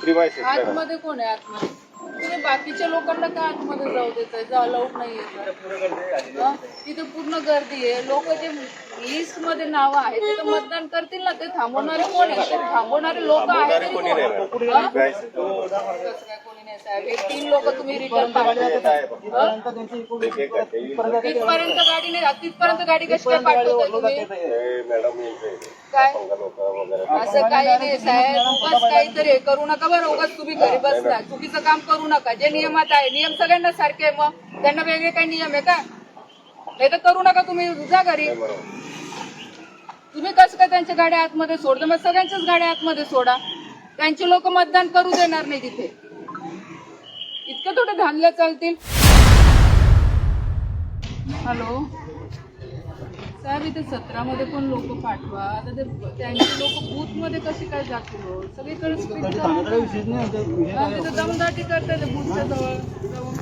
आतमध्ये कोण आहे आतमध्ये? तुम्ही बाकीच्या लोकांना का आतमध्ये जाऊ देताय? अलाउड नाहीये. तिथे पूर्ण गर्दी आहे. लोक जे लिस्ट मध्ये नाव आहेत ते तर मतदान करतील ना. ते थांबवणारे कोण आहे? ते थांबवणारे लोक आहेत. कसं काय कोणी नाही साहेब? हे 3 लोक तुम्ही रिटर्न पाठवता. तिथपर्यंत गाडी नाही. तिथपर्यंत गाडी कशी काय पाठवताय तुम्ही? काय असं काही नाही साहेब. उगाच काहीतरी हे करू नका बरं. उगाच तुम्ही घरी बसता. चुकीचं काम करू नका. जे नियमात आहे, नियम सगळ्यांना सारखे आहे. मग त्यांना वेगळे काही नियम आहे का? हे तर करू नका. तुम्ही जा घरी. तुम्ही कसं काय त्यांच्या गाड्या आतमध्ये सोडता? मग सगळ्यांच्याच गाड्या आतमध्ये सोडा. त्यांची लोक मतदान करू देणार नाही तिथे. इतकं थोडं धांदल्या चालतील. हॅलो साहेब, इथे 17 मध्ये पण लोक पाठवा. आता ते त्यांचे लोक बूथ मध्ये कसे काय जातील? सगळीकडे दमदाटी करतात बूथच्या जवळ जाऊन.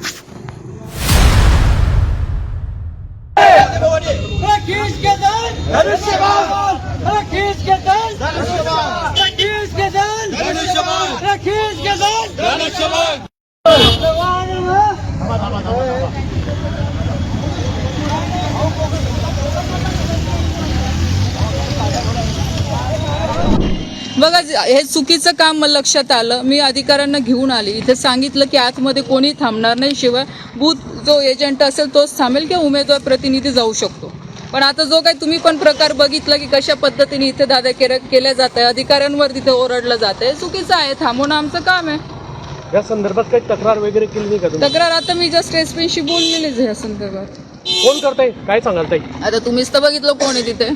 बघा, हे चुकीचं काम मला लक्षात आलं. मी अधिकाऱ्यांना घेऊन आली. इथे सांगितलं की आतमध्ये कोणी थांबणार नाही. शिवाय बूथ जो एजंट असेल तोच थांबेल किंवा उमेदवार प्रतिनिधी जाऊ शकतो. पण आता जो काही तुम्ही पण प्रकार बघितला की कशा पद्धतीने इथे दादा केल्या जात आहे, अधिकाऱ्यांवर तिथे ओरडलं जात आहे, चुकीचं आहे. थांबवणं आमचं काम आहे. या संदर्भात काही तक्रार वगैरे केली नाही का तुम्ही? तक्रार आता मी जस्ट एसपीशी बोललेलीच आहे या संदर्भात. कोण करताय? काय सांगाल ताई? आता तुम्हीच तर बघितलं कोण आहे तिथे.